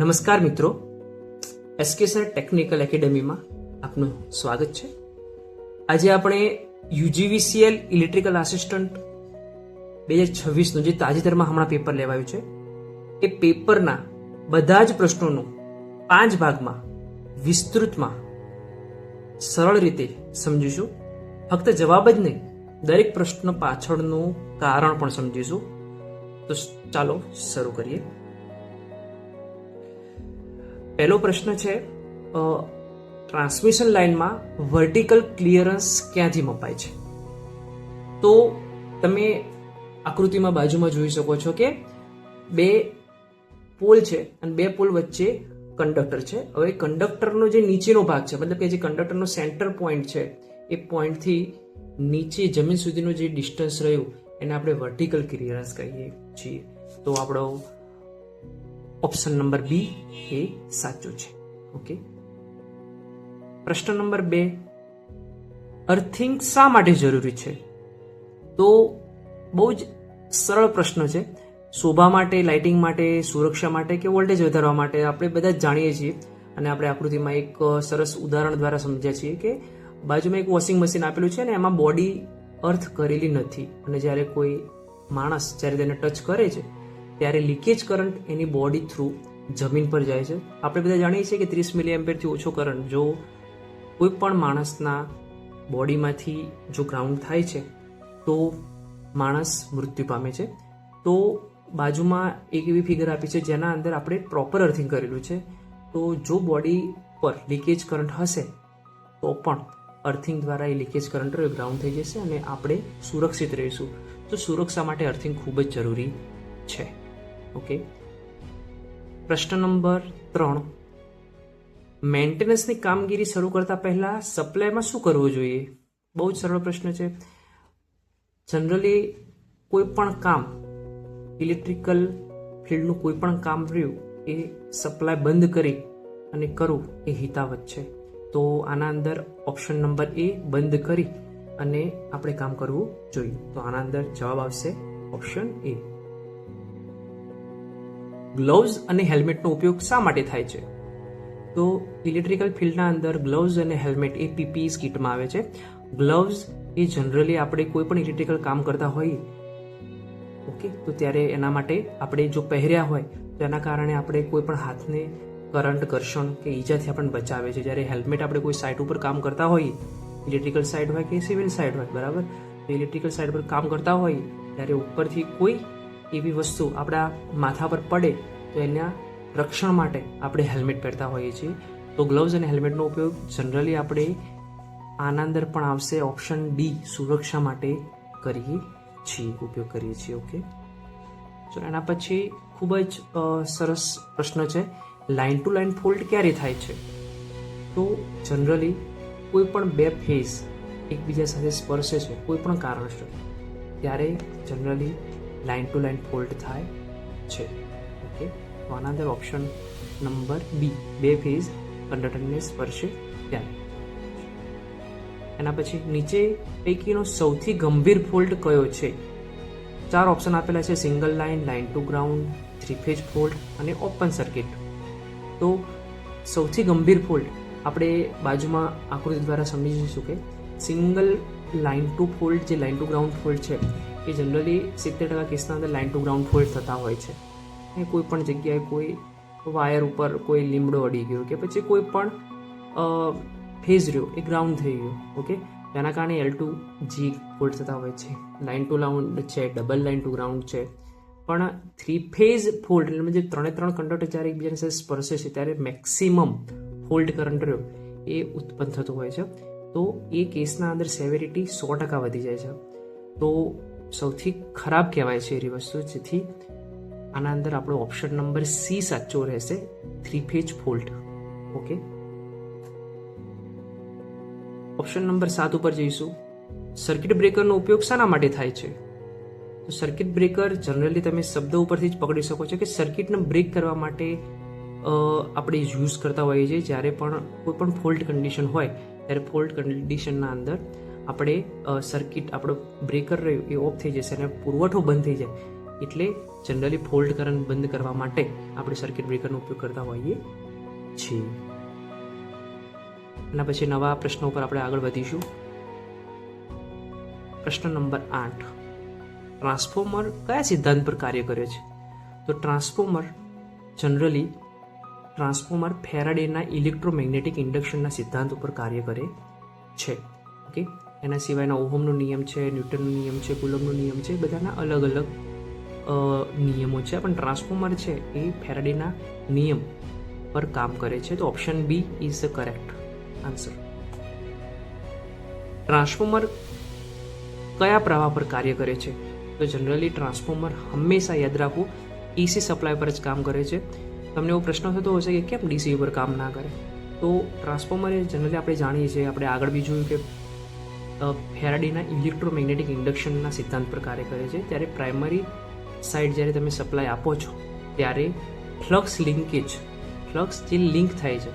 નમસ્કાર મિત્રો, એસકેસર ટેકનિકલ એકેડમીમાં આપનું સ્વાગત છે. આજે આપણે યુજીવીસીએલ ઇલેક્ટ્રિકલ આસિસ્ટન્ટ 2026નું જે તાજેતરમાં હમણાં પેપર લેવાયું છે એ પેપરના બધા જ પ્રશ્નોનું 5 ભાગમાં વિસ્તૃતમાં સરળ રીતે સમજીશું. ફક્ત જવાબ જ નહીં, દરેક પ્રશ્ન પાછળનું કારણ પણ સમજીશું. તો ચાલો શરૂ કરીએ. પહેલો પ્રશ્ન છે, ટ્રાન્સમિશન લાઇનમાં વર્ટિકલ ક્લિયરન્સ ક્યાંથી મપાય છે? તો તમે આકૃતિમાં બાજુમાં જોઈ શકો છો કે બે પોલ છે અને બે પોલ વચ્ચે કંડક્ટર છે. હવે કંડક્ટરનો જે નીચેનો ભાગ છે, મતલબ કે જે કંડક્ટરનો સેન્ટર પોઈન્ટ છે, એ પોઈન્ટથી નીચે જમીન સુધીનું જે ડિસ્ટન્સ રહ્યું એને આપણે વર્ટિકલ ક્લિયરન્સ કહીએ છીએ. તો આપણો ઓપ્શન નંબર બી એ સાચો છે. ઓકે. પ્રશ્ન નંબર 2, અર્થિંગ શા માટે જરૂરી છે? તો બહુ જ સરળ પ્રશ્ન છે. શોભા માટે, લાઇટિંગ માટે, સુરક્ષા માટે કે વોલ્ટેજ વધારવા માટે આપણે બધા જ જાણીએ છીએ. અને આપણે આકૃતિમાં એક સરસ ઉદાહરણ દ્વારા સમજ્યા છીએ કે બાજુમાં એક વોશિંગ મશીન આપેલું છે ને એમાં બોડી અર્થ કરેલી નથી, અને જ્યારે કોઈ માણસ જ્યારે તેને ટચ કરે છે ત્યારે લીકેજ કરંટ એની બોડી થ્રુ જમીન પર જાય છે. આપણે બધા જાણીએ છીએ કે 30 મિલી એમ્પિયરથી ઓછો કરંટ જો કોઈ પણ માણસના બોડીમાંથી જો ગ્રાઉન્ડ થાય છે તો માણસ મૃત્યુ પામે છે. તો બાજુમાં એક એવી ફિગર આપી છે જેના અંદર આપણે પ્રોપર અર્થિંગ કરેલું છે. તો જો બોડી પર લીકેજ કરંટ હશે તો પણ અર્થિંગ દ્વારા એ લીકેજ કરંટ ગ્રાઉન્ડ થઈ જશે અને આપણે સુરક્ષિત રહીશું. તો સુરક્ષા માટે અર્થિંગ ખૂબ જ જરૂરી છે. ઓકે. પ્રશ્ન નંબર 3, મેન્ટેનન્સની કામગીરી શરૂ કરતા પહેલા સપ્લાયમાં શું કરવું જોઈએ? બહુ જ સરળ પ્રશ્ન છે. જનરલી કોઈ પણ કામ, ઇલેક્ટ્રિકલ ફિલ્ડનું કોઈ પણ કામ રહ્યું એ સપ્લાય બંધ કરી અને કરવું એ હિતાવત છે. તો આના અંદર ઓપ્શન નંબર એ, બંધ કરી અને આપણે કામ કરવું જોઈએ. તો આના અંદર જવાબ આવશે ઓપ્શન એ. ગ્લોવ્સ અને હેલ્મેટનો ઉપયોગ શા માટે થાય છે? તો ઇલેક્ટ્રિકલ ફિલ્ડના અંદર ગ્લોવ્સ અને હેલ્મેટ એ પીપીઈ કિટમાં આવે છે. ગ્લોવ્સ એ જનરલી આપણે કોઈ પણ ઇલેક્ટ્રિકલ કામ કરતા હોઈએ, ઓકે, તો ત્યારે એના માટે આપણે જો પહેર્યા હોય તો એના કારણે આપણે કોઈ પણ હાથને કરંટ, ઘર્ષણ કે ઈજાથી આપણને બચાવે છે. જ્યારે હેલ્મેટ આપણે કોઈ સાઇટ ઉપર કામ કરતા હોઈએ, ઇલેક્ટ્રિકલ સાઇટ હોય કે સિવિલ સાઇટ હોય, બરાબર, તો ઇલેક્ટ્રિકલ સાઇટ પર કામ કરતા હોઈએ ત્યારે ઉપરથી કોઈ એવી વસ્તુ આપણા માથા પર પડે તો એના રક્ષણ માટે આપણે હેલ્મેટ પહેરતા હોઈએ છીએ. તો ગ્લોવ્સ અને હેલ્મેટનો ઉપયોગ જનરલી આપણે આના અંદર પણ આવશે ઓપ્શન ડી, સુરક્ષા માટે કરીએ છીએ, ઉપયોગ કરીએ છીએ. ઓકે. તો એના પછી ખૂબ જ સરસ પ્રશ્ન છે, લાઇન ટુ લાઇન ફોલ્ટ ક્યારે થાય છે? તો જનરલી કોઈ પણ બે ફેઝ એકબીજા સાથે સ્પર્શે છે કોઈ પણ કારણસર ત્યારે generally line to line fault થાય છે. ઓકે. તો આના અંદર ઓપ્શન નંબર બી, બે ફેઝ કંડક્ટરને સ્પર્શે ત્યારે. એના પછી નીચે પૈકીનો સૌથી ગંભીર ફોલ્ટ કયો છે? 4 ઓપ્શન આપેલા છે, single line, line to ground, 3 phase fault અને ઓપન સર્કિટ. તો સૌથી ગંભીર ફોલ્ટ આપણે બાજુમાં આકૃતિ દ્વારા સમજી જઈશું કે સિંગલ લાઇન ટુ ફોલ્ટ, જે લાઇન ટુ ગ્રાઉન્ડ ફોલ્ટ છે એ જનરલી 70% કેસના અંદર લાઇન ટુ ગ્રાઉન્ડ ફોલ્ટ થતા હોય છે. એ કોઈ પણ જગ્યાએ કોઈ વાયર ઉપર કોઈ લીમડો અડી ગયો કે પછી કોઈ પણ ફેઝ રહ્યો એ ગ્રાઉન્ડ થઈ ગયો, ઓકે, તેના કારણે L2G ફોલ્ટ થતા હોય છે. લાઇન ટુ ગ્રાઉન્ડ છે, ડબલ લાઇન ટુ ગ્રાઉન્ડ છે. પણ 3 ફેઝ ફોલ્ટ એટલે જે 3 કંડક્ટર જ્યારે એકબીજાને સાથે સ્પર્શે છે ત્યારે મેક્સિમમ ફોલ્ટ કરંટ રહ્યો એ ઉત્પન્ન થતો હોય છે. તો એ કેસના અંદર સેવેરિટી 100% વધી જાય છે. તો સૌથી ખરાબ કહેવાય છે એવી વસ્તુ, જેથી આના અંદર આપણો ઓપ્શન નંબર સી સાચો રહેશે, 3 phase fault. Okay. Option number 7 ઉપર જઈશું. સર્કિટ બ્રેકરનો ઉપયોગ શાના માટે થાય છે? તો સર્કિટ બ્રેકર જનરલી તમે શબ્દ ઉપરથી જ પકડી શકો છો કે સર્કિટને બ્રેક કરવા માટે આપણે યુઝ કરતા હોઈએ છીએ. જ્યારે પણ કોઈ પણ ફોલ્ટ કન્ડિશન હોય ત્યારે ફોલ્ટ કન્ડિશનના અંદર આપણે સર્કિટ, આપણો બ્રેકર રહ્યું એ ઓફ થઈ જશે અને પુરવઠો બંધ થઈ જાય એટલે જનરલી ફોલ્ટ કરંટ બંધ કરવા માટે આપણે સર્કિટ બ્રેકરનો ઉપયોગ કરતા હોઈએ છીએ. એના પછી નવા પ્રશ્નો ઉપર આપણે આગળ વધીશું. પ્રશ્ન નંબર 8. ટ્રાન્સફોર્મર કયા સિદ્ધાંત પર કાર્ય કરે છે? તો ટ્રાન્સફોર્મર ફેરાડેના ઇલેક્ટ્રોમેગ્નેટિક ઇન્ડક્શનના સિદ્ધાંત ઉપર કાર્ય કરે છે. ઓકે, એના સિવાયના ઓહમનો નિયમ છે, ન્યૂટનનો નિયમ છે, કુલમનો નિયમ છે, બધાના અલગ અલગ નિયમો છે, પણ ટ્રાન્સફોર્મર છે એ ફેરાડેના નિયમ પર કામ કરે છે. તો option B is the correct answer. Transformer કયા પ્રવાહ પર કાર્ય કરે છે? તો જનરલી ટ્રાન્સફોર્મર હંમેશા યાદ રાખવું એસી સપ્લાય પર જ કામ કરે છે. તમને એવો પ્રશ્ન થતો હશે કે કેમ ડીસી ઉપર કામ ના કરે? તો ટ્રાન્સફોર્મર એ જનરલી આપણે જાણીએ છીએ, આપણે આગળ બી જોયું કે ફેરાડેના ઇલેક્ટ્રોમેગ્નેટિક ઇન્ડક્શનના સિદ્ધાંત પર કાર્ય કરે છે. ત્યારે પ્રાઇમરી સાઇડ જ્યારે તમે સપ્લાય આપો છો ત્યારે ફ્લક્સ જે લિંક થાય છે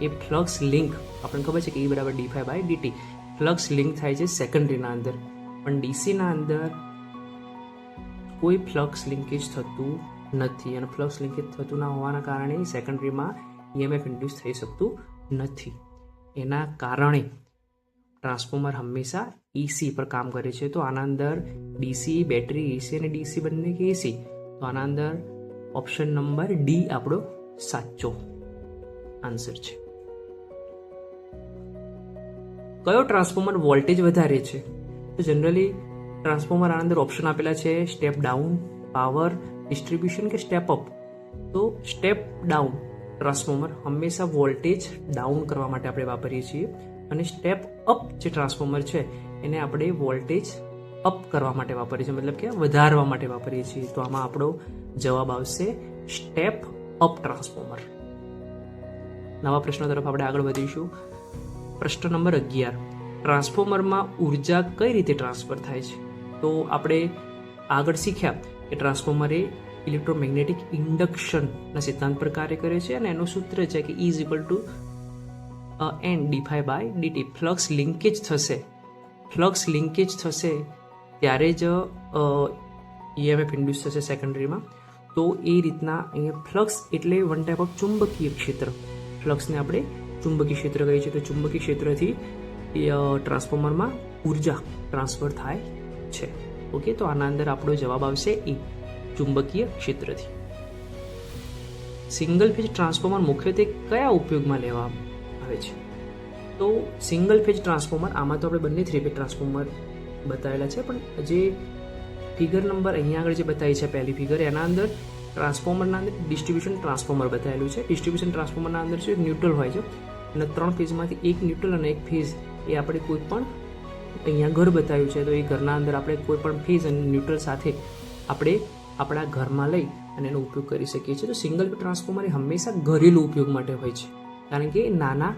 એ ફ્લક્સ લિંક આપણને ખબર છે કે E = d∅dt. ફ્લક્સ લિંક થાય છે સેકન્ડરીના અંદર, પણ ડીસીના અંદર કોઈ ફ્લક્સ લિંકેજ થતું નથી, અને ફ્લક્સ લિંકેજ થતું ના હોવાના કારણે સેકન્ડરીમાં EMF ઇન્ડ્યુસ થઈ શકતું નથી. એના કારણે ટ્રાન્સફોર્મર હંમેશા એસી પર કામ કરે છે. તો આના અંદર ડીસી, બેટરી, એસી અને ડીસી બંને કે એસી, તો આના અંદર ઓપ્શન નંબર ડી આપણો સાચો આન્સર છે. કયો ટ્રાન્સફોર્મર વોલ્ટેજ વધારે છે? તો જનરલી ટ્રાન્સફોર્મર આના અંદર ઓપ્શન આપેલા છે સ્ટેપ ડાઉન, પાવર ડિસ્ટ્રીબ્યુશન કે સ્ટેપ અપ. તો સ્ટેપ ડાઉન ટ્રાન્સફોર્મર હંમેશા વોલ્ટેજ ડાઉન કરવા માટે આપણે વાપરીએ છીએ, અને સ્ટેપ અપ જે ટ્રાન્સફોર્મર છે એને આપણે વોલ્ટેજ અપ કરવા માટે વાપરીએ છીએ, મતલબ કે વધારવા માટે વાપરીએ છીએ. તો આમાં આપણો જવાબ આવશે સ્ટેપ અપ ટ્રાન્સફોર્મર. નવા પ્રશ્નો તરફ આપણે આગળ વધીશું. પ્રશ્ન નંબર 11. ટ્રાન્સફોર્મરમાં ઉર્જા કઈ રીતે ટ્રાન્સફર થાય છે? તો આપણે આગળ શીખ્યા કે ટ્રાન્સફોર્મર એ ઇલેક્ટ્રોમેગ્નેટિક ઇન્ડક્શનના સિદ્ધાંત પર કાર્ય કરે છે, અને એનું સૂત્ર છે કે E = n d∅dt. Flux linkage થશે ત્યારે જ EMF ઇન્ડ્યુસ થશે સેકન્ડરીમાં. તો એ રીતના અહીંયા ફ્લક્સ એટલે વન ટાઈપ ઓફ ચુંબકીય ક્ષેત્ર. ફ્લક્સને આપણે ચુંબકીય ક્ષેત્ર કહીએ છીએ. તો ચુંબકીય ક્ષેત્રથી ટ્રાન્સફોર્મરમાં ઉર્જા ટ્રાન્સફર થાય છે. ઓકે, તો આના અંદર આપણો જવાબ આવશે એ, ચુંબકીય ક્ષેત્રથી. સિંગલ ફેઝ ટ્રાન્સફોર્મર મુખ્યત્વે કયા ઉપયોગમાં લેવામાં આવે છે? તો સિંગલ ફેઝ ટ્રાન્સફોર્મર, આમાં તો આપણે બંને 3 ફેઝ ટ્રાન્સફોર્મર બતાવેલા છે, પણ જે ફિગર નંબર અહીંયા આગળ જે બતાવી છે પહેલી ફિગર, એના અંદર ટ્રાન્સફોર્મરના અંદર ડિસ્ટ્રીબ્યુશન ટ્રાન્સફોર્મર બતાવેલું છે. ડિસ્ટ્રીબ્યુશન ટ્રાન્સફોર્મરના અંદર શું ન્યુટ્રલ હોય છે, અને 3 ફેઝમાંથી એક ન્યુટ્રલ અને એક ફેઝ એ આપણે કોઈ પણ અહીંયા ઘર બતાવ્યું છે, તો એ ઘરના અંદર આપણે કોઈ પણ ફેઝ અને ન્યુટ્રલ સાથે આપણે આપણા ઘરમાં લઈ અને એનો ઉપયોગ કરી શકીએ છીએ. તો સિંગલ ફેઝ ટ્રાન્સફોર્મર એ હંમેશા ઘરેલું ઉપયોગ માટે હોય છે, કારણ કે નાના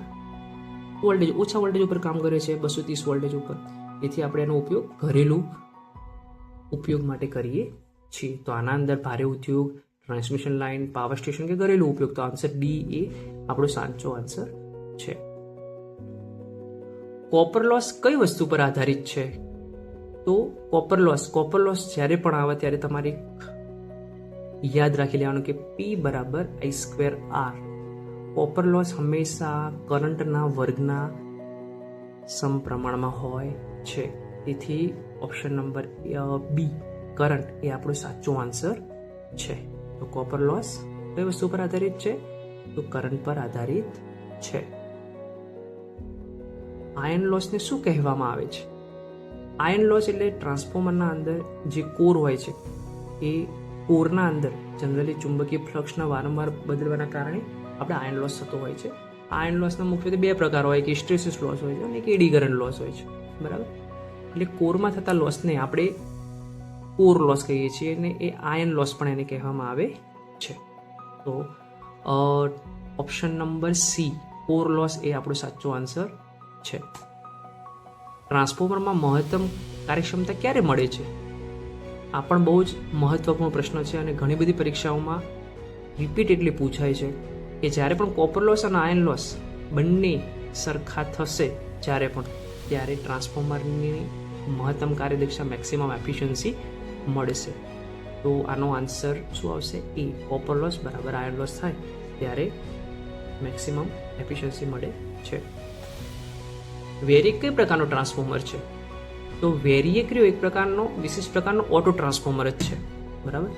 વોલ્ટેજ, ઓછા વોલ્ટેજ ઉપર કામ કરે છે, 230 વોલ્ટેજ ઉપર. તેથી આપણે એનો ઉપયોગ ઘરેલું ઉપયોગ માટે કરીએ છીએ. તો આના અંદર ભારે ઉદ્યોગ, ટ્રાન્સમિશન લાઇન, પાવર સ્ટેશન કે ઘરેલું ઉપયોગ. તો આન્સર ડી એ આપણો સાચો આન્સર છે. કોપર લોસ કઈ વસ્તુ પર આધારિત છે? તો કોપર લોસ જ્યારે પણ આવે ત્યારે તમારે યાદ રાખી લેવાનું કે P = I²R. કોપર લોસ હંમેશા કરંટના વર્ગના સમપ્રમાણમાં હોય છે. તેથી ઓપ્શન નંબર બી, કરંટ, એ આપણો સાચો આન્સર છે. તો કોપર લોસ કઈ વસ્તુ પર આધારિત છે? તો કરંટ પર આધારિત છે. આયર્ન લોસને શું કહેવામાં આવે છે? આયર્ન લોસ એટલે ટ્રાન્સફોર્મરના અંદર જે કોર હોય છે, એ કોરના અંદર જનરલી ચુંબકીય ફ્લક્સના વારંવાર બદલવાના કારણે આપણે આયર્ન લોસ થતો હોય છે. આયર્ન લોસના મુખ્યત્વે 2 પ્રકાર હોય, કે હિસ્ટેરેસિસ લોસ હોય છે અને એક એડી કરંટ લોસ હોય છે. બરાબર? એટલે કોરમાં થતા લોસને આપણે કોર લોસ કહીએ છીએ, અને એ આયર્ન લોસ પણ એને કહેવામાં આવે છે. તો option number C, core loss, એ આપણો સાચો આન્સર છે. ટ્રાન્સફોર્મરમાં મહત્તમ કાર્યક્ષમતા ક્યારે મળે છે? આ પણ બહુ જ મહત્વપૂર્ણ પ્રશ્ન છે, અને ઘણી બધી પરીક્ષાઓમાં રિપીટેડલી પૂછાય છે કે જ્યારે પણ કોપર લોસ અને આયર્ન લોસ બંને સરખા થશે ત્યારે ટ્રાન્સફોર્મરની મહત્તમ કાર્યદક્ષતા, મેક્સિમમ એફિશિયન્સી મળશે. તો તો આનો આન્સર શું આવશે? એ. કોપર લોસ બરાબર આયર્ન લોસ થાય ત્યારે મેક્સિમમ એફિશિયન્સી મળે છે. વેરિએક કઈ પ્રકારનો ટ્રાન્સફોર્મર છે? તો વેરિએક રહ્યો એક પ્રકારનો વિશિષ્ટ પ્રકારનો ઓટો ટ્રાન્સફોર્મર જ છે. બરાબર,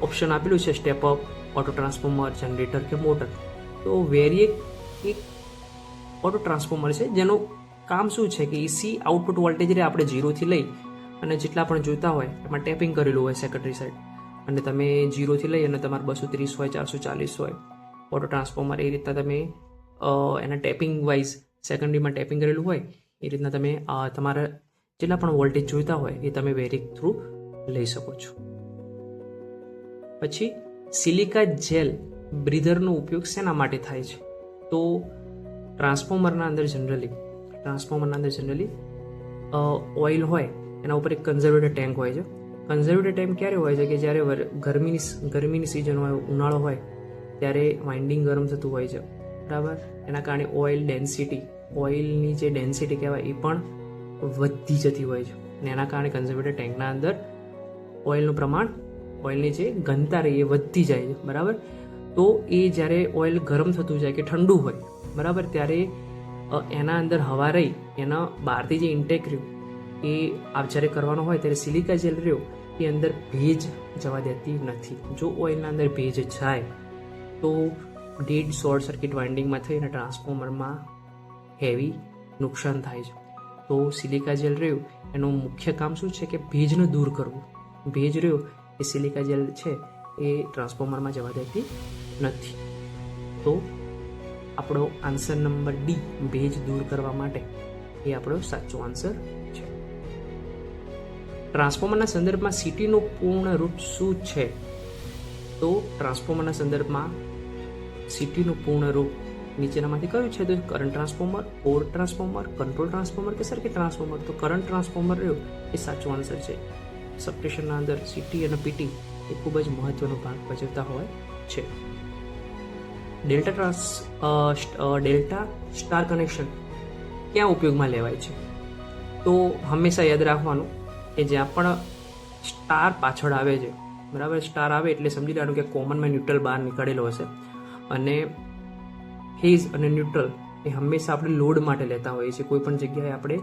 ઓપ્શન આપેલું છે step up, auto transformer, generator કે મોટર. તો વેરિએક એક ઓટો ટ્રાન્સફોર્મર છે જેનું કામ શું છે કે એસી આઉટપુટ વોલ્ટેજ રે આપણે 0 લઈ અને જેટલા પણ જોઈતા હોય એમાં ટેપિંગ કરેલું હોય સેકન્ડરી સાઈડ, અને તમે 0 લઈ અને તમારે 230 હોય, 440 હોય ઓટો ટ્રાન્સફોર્મર, એ રીતના તમે એના ટેપિંગ વાઇઝ સેકન્ડરીમાં ટેપિંગ કરેલું હોય એ રીતના તમે તમારા જેટલા પણ વોલ્ટેજ જોઈતા હોય એ તમે વેરિએક થ્રુ લઈ શકો છો. પછી સિલિકા જેલ બ્રીધરનો ઉપયોગ શેના માટે થાય છે? તો ટ્રાન્સફોર્મરના અંદર જનરલી ઓઇલ હોય એના ઉપર એક કન્ઝર્વેટર ટેન્ક હોય છે. કન્ઝર્વેટર ટેન્ક ક્યારે હોય છે કે જ્યારે ગરમીની સિઝન હોય, ઉનાળો હોય ત્યારે વાઇન્ડિંગ ગરમ થતું હોય છે. બરાબર, એના કારણે ઓઇલની જે ડેન્સિટી કહેવાય એ પણ વધતી જતી હોય છે, અને એના કારણે કન્ઝર્વેટર ટેન્કના અંદર ઓઇલનું પ્રમાણ, ઓઇલની જે ઘનતા રહી એ વધતી જાય છે. બરાબર, તો એ જ્યારે ઓઇલ ગરમ થતું જાય કે ઠંડુ હોય, બરાબર, ત્યારે એના અંદર હવા રહી એના બહારથી જે ઇન્ટેક રહ્યું એ જ્યારે કરવાનો હોય ત્યારે સિલિકા જેલ રહ્યો એ અંદર ભેજ જવા દેતી નથી. જો ઓઇલના અંદર ભેજ જાય તો ડેડ શોર્ટ સર્કિટ વાઇન્ડિંગમાં થઈને ટ્રાન્સફોર્મરમાં હેવી નુકસાન થાય છે. તો સિલિકા જેલ રહ્યું એનું મુખ્ય કામ શું છે કે ભેજને દૂર કરવું. ભેજ રહ્યો એ સિલિકા જેલ છે એ ટ્રાન્સફોર્મરમાં જવા દેતી નથી. તો આપણો આન્સર નંબર ડી, ભેજ દૂર કરવા માટે, એ આપણો સાચો આન્સર છે. ટ્રાન્સફોર્મરના સંદર્ભમાં સીટીનું પૂર્ણ રૂપ શું છે? તો ટ્રાન્સફોર્મરના સંદર્ભમાં સીટીનું પૂર્ણ રૂપ નીચેનામાંથી કયું છે? તો current transformer, core transformer, control transformer કે સર્કિટ ટ્રાન્સફોર્મર? તો કરંટ ટ્રાન્સફોર્મર રહ્યો એ સાચો આન્સર છે. સબસ્ટેશનના અંદર સીટી અને પીટી એ ખૂબ જ મહત્વનો ભાગ ભજવતા હોય છે. ડેલ્ટા સ્ટાર કનેક્શન ક્યાં ઉપયોગમાં લેવાય છે? તો હંમેશા યાદ રાખવાનું કે જ્યાં પણ સ્ટાર પાછળ આવે છે, બરાબર, સ્ટાર આવે એટલે સમજી લેવાનું કે કોમનમાં ન્યુટ્રલ બહાર નીકળેલો હશે, અને ફેઝ અને ન્યુટ્રલ એ હંમેશા આપણે લોડ માટે લેતા હોઈએ છીએ, કોઈ પણ જગ્યાએ આપણે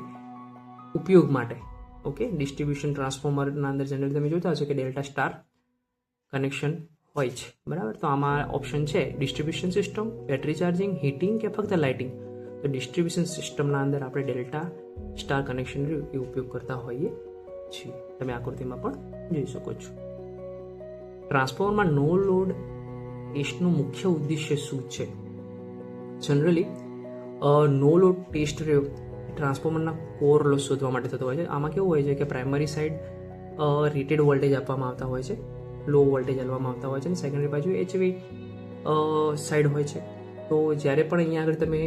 ઉપયોગ માટે. ઓકે, ડિસ્ટ્રીબ્યુશન ટ્રાન્સફોર્મરના અંદર જનરલી તમે જોતા હશો કે ડેલ્ટા સ્ટાર કનેક્શન હોય છે. બરાબર, તો આમાં ઓપ્શન છે distribution system, battery charging, heating કે ફક્ત લાઇટિંગ. તો ડિસ્ટ્રીબ્યુશન સિસ્ટમના અંદર આપણે ડેલ્ટા સ્ટાર કનેક્શન એ ઉપયોગ કરતા હોઈએ છીએ. તમે આકૃતિમાં પણ જોઈ શકો છો. ટ્રાન્સફોર્મરમાં નો લોડ ટેસ્ટનું મુખ્ય ઉદ્દેશ્ય શું છે? જનરલી નો લોડ ટેસ્ટ રહ્યો ટ્રાન્સફોર્મરના કોર લોસ શોધવા માટે થતો હોય છે. આમાં કેવું હોય છે કે પ્રાઇમરી સાઈડ રેટેડ વોલ્ટેજ આપવામાં આવતા હોય છે, લો વોલ્ટેજ આપવામાં આવતા હોય છે, અને સેકન્ડરી બાજુ HV સાઈડ હોય છે. તો જ્યારે પણ અહીંયા આગળ તમે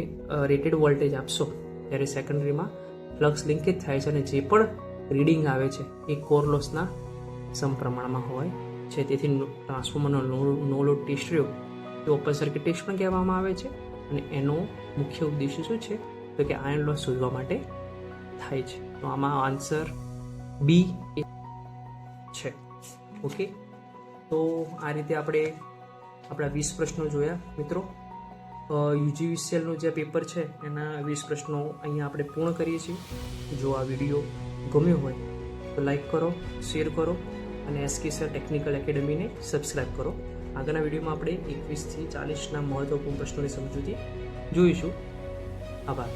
રેટેડ વોલ્ટેજ આપશો ત્યારે સેકન્ડરીમાં ફ્લક્સ લિંકેજ થાય છે, અને જે પણ રીડિંગ આવે છે એ કોર લોસના સમપ્રમાણમાં હોય છે. તેથી ટ્રાન્સફોર્મરનો નો લોડ ટેસ્ટ રહ્યો એ ઓપન સર્કિટ ટેસ્ટ પણ કહેવામાં આવે છે, અને એનો મુખ્ય ઉદ્દેશ્ય શું છે તો કે આયર્ન લોસ શોધવા માટે થાય છે. તો આમાં આન્સર બી છે. ઓકે, તો આ રીતે આપણે આપણા 20 પ્રશ્નો જોયા મિત્રો. UGVCLનું જે પેપર છે એના 20 પ્રશ્નો અહીંયા આપણે પૂર્ણ કરીએ છીએ. જો આ વિડીયો ગમ્યો હોય તો લાઈક કરો, શેર કરો, અને SK સર ટેકનિકલ એકેડમીને સબસ્ક્રાઈબ કરો. આગળના વિડીયોમાં આપણે 21 થી 40ના મહત્વપૂર્ણ પ્રશ્નોની સમજૂતી જોઈશું. આભાર.